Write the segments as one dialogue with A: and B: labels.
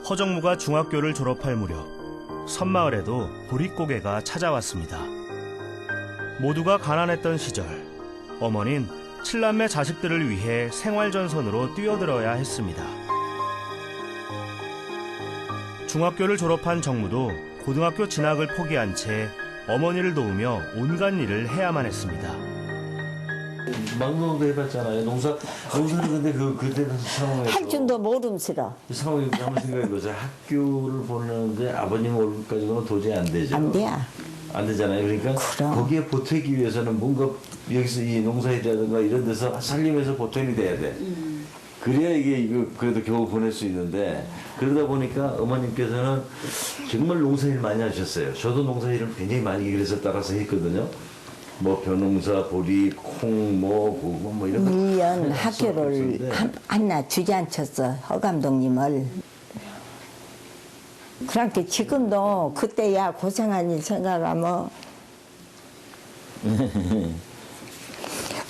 A: 허정무가 중학교를 졸업할 무렵 섬마을에도 보릿고개가 찾아왔습니다. 모두가 가난했던 시절 어머니는 7남매 자식들을 위해 생활전선으로 뛰어들어야 했습니다. 중학교를 졸업한 정무도 고등학교 진학을 포기한 채 어머니를 도우며 온갖 일을 해야만 했습니다.
B: 막노동도 해봤잖아요. 농사를 근데 그때는 상황에서
C: 할 줄도 모름스러.
B: 상황이 한번 생각해보세요. 학교를 보내는데 아버님 월급 가지고는 도저히 안 되죠.
C: 안 돼.
B: 안 되잖아요. 그러니까
C: 그럼.
B: 거기에 보태기 위해서는 뭔가 여기서 이 농사일이라든가 이런 데서 살림에서 보탬이 돼야 돼. 그래야 이거 그래도 겨우 보낼 수 있는데 그러다 보니까 어머님께서는 정말 농사일 많이 하셨어요. 저도 농사일을 굉장히 많이 그래서 따라서 했거든요. 뭐 벼농사, 보리, 콩, 고구 이런 거.
C: 1년 학교를 하나 주저앉혔어. 허 감독님을. 그렇게 지금도 그때야 고생한 일 생각하면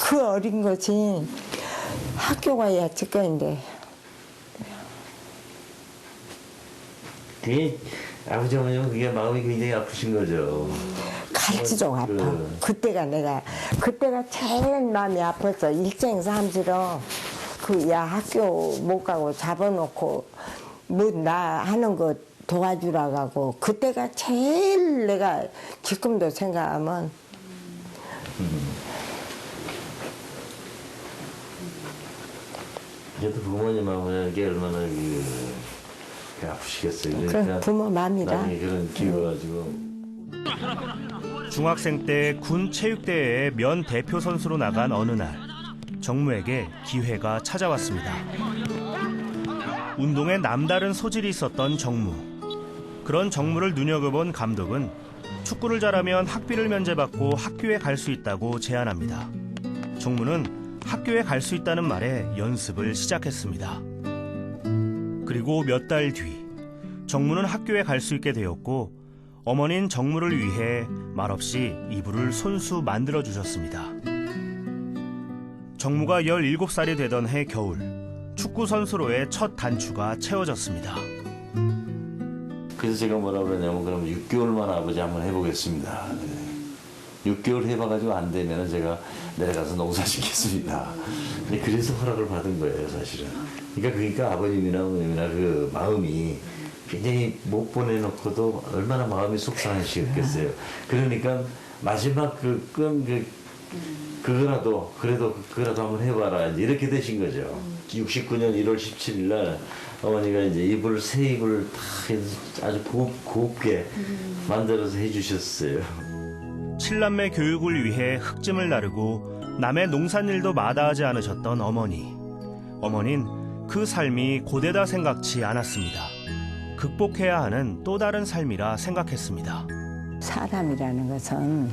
C: 그 어린 것이 학교 가야 직권인데.
B: 그게 아버지 어머님은 그게 마음이 굉장히 아프신 거죠.
C: 갈수록 아파. 그때가 제일 마음이 아팠어. 일생 삼시로 학교 못 가고 잡아놓고 뭐 나 하는 거 도와주라고 하고 그때가 제일 내가 지금도 생각하면
B: 그래도 부모님하고 얼마나 아프시겠어요. 그러니까
C: 그래, 부모 마음이라.
B: 나중에 그런 기회가 가지고.
A: 중학생 때 군 체육대회에 면 대표 선수로 나간 어느 날 정무에게 기회가 찾아왔습니다. 운동에 남다른 소질이 있었던 정무. 그런 정무를 눈여겨본 감독은 축구를 잘하면 학비를 면제받고 학교에 갈 수 있다고 제안합니다. 정무는 학교에 갈 수 있다는 말에 연습을 시작했습니다. 그리고 몇 달 뒤 정무는 학교에 갈 수 있게 되었고 어머니는 정무를 위해 말없이 이불을 손수 만들어주셨습니다. 정무가 17살이 되던 해 겨울 축구 선수로의 첫 단추가 채워졌습니다.
B: 그래서 제가 뭐라 그러냐면 그럼 6개월만 아버지 한번 해보겠습니다. 6개월 해봐가지고 안 되면 제가 내려가서 농사 짓겠습니다. 그래서 허락을 받은 거예요, 사실은. 그러니까 아버님이나 어머님이나 그 마음이 굉장히 못 보내놓고도 얼마나 마음이 속상하시겠어요. 그러니까 마지막 그거라도 한번 해봐라 이렇게 되신 거죠. 69년 1월 17일 날 어머니가 이제 새 이불을 다 해서 아주 곱게 만들어서 해주셨어요.
A: 7남매 교육을 위해 흙짐을 나르고 남의 농산일도 마다하지 않으셨던 어머니. 어머니는 그 삶이 고되다 생각지 않았습니다. 극복해야 하는 또 다른 삶이라 생각했습니다.
C: 사람이라는 것은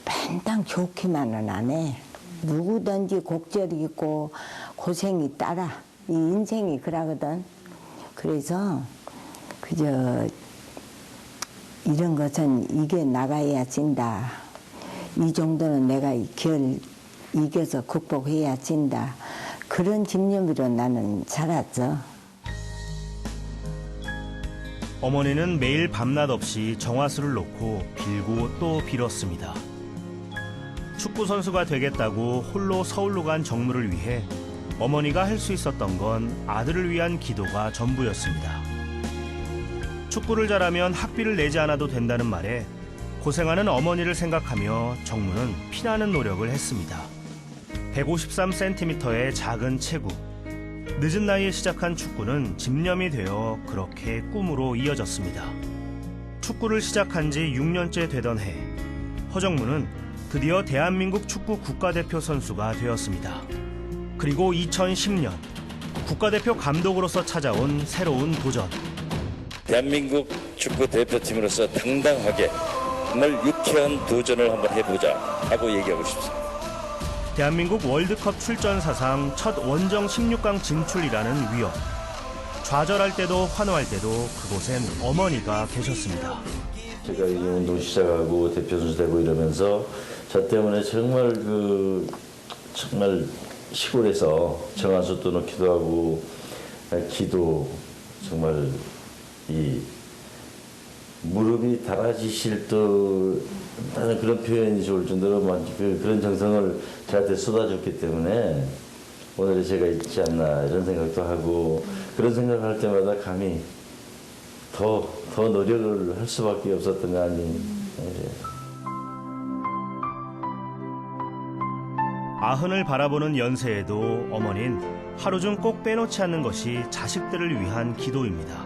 C: 맨날 좋기만은 안 해. 누구든지 곡절이 있고 고생이 따라. 이 인생이 그러거든. 그래서 이런 것은 이겨 나가야 진다. 이 정도는 내가 이겨서 극복해야 진다. 그런 집념으로 나는 살았어.
A: 어머니는 매일 밤낮 없이 정화수를 놓고 빌고 또 빌었습니다. 축구 선수가 되겠다고 홀로 서울로 간 정무를 위해 어머니가 할 수 있었던 건 아들을 위한 기도가 전부였습니다. 축구를 잘하면 학비를 내지 않아도 된다는 말에 고생하는 어머니를 생각하며 정무는 피나는 노력을 했습니다. 153cm의 작은 체구. 늦은 나이에 시작한 축구는 집념이 되어 그렇게 꿈으로 이어졌습니다. 축구를 시작한 지 6년째 되던 해, 허정무는 드디어 대한민국 축구 국가대표 선수가 되었습니다. 그리고 2010년 국가대표 감독으로서 찾아온 새로운 도전.
D: 대한민국 축구 대표팀으로서 당당하게 정말 유쾌한 도전을 한번 해보자 하고 얘기하고 싶습니다.
A: 대한민국 월드컵 출전 사상 첫 원정 16강 진출이라는 위협. 좌절할 때도 환호할 때도 그곳엔 어머니가 계셨습니다.
B: 제가 이 운동 시작하고 대표 선수 되고 이러면서 저 때문에 정말 시골에서 정한수 또 넣기도 하고 기도 정말 이 무릎이 달아지실 듯 나는 그런 표현이 좋을 정도로 그런 정성을 저한테 쏟아줬기 때문에 오늘의 제가 있지 않나 이런 생각도 하고 그런 생각할 때마다 감히 더 노력을 할 수밖에 없었던 거 아니.
A: 아흔을 바라보는 연세에도 어머닌 하루 중 꼭 빼놓지 않는 것이 자식들을 위한 기도입니다.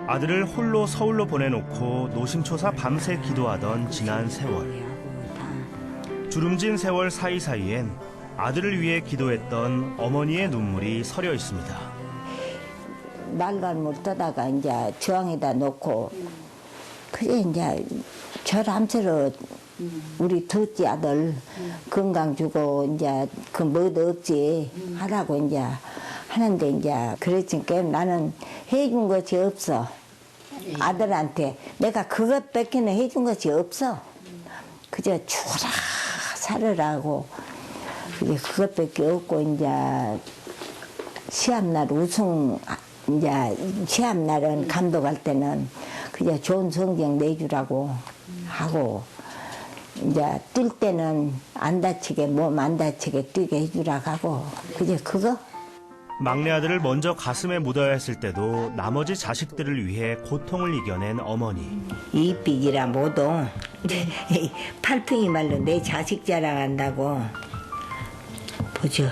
A: 아들을 홀로 서울로 보내놓고 노심초사 밤새 기도하던 지난 세월. 주름진 세월 사이사이엔 아들을 위해 기도했던 어머니의 눈물이 서려 있습니다.
C: 말간 물 떠다가 이제 저항에다 놓고 그게 이제 절 암세로 우리 둘째 아들 건강 주고 이제 그 뭐도 없지 하라고 이제 하는데 이제 그랬으니까 나는 해준 것이 없어. 아들한테 내가 그것밖에는 해준 것이 없어. 그저 죽어라 살으라고 그게 그것밖에 없고 이제 시합날 우승 이제 시합날은 감독할 때는 그냥 좋은 성적 내주라고 하고 이제 뛸 때는 안 다치게 몸 안 다치게 뛰게 해주라고 하고 그게 그거.
A: 막내 아들을 먼저 가슴에 묻어야 했을 때도 나머지 자식들을 위해 고통을 이겨낸 어머니.
C: 이삐이라 모두 팔풍이 말로 내 자식 자랑한다고 보죠.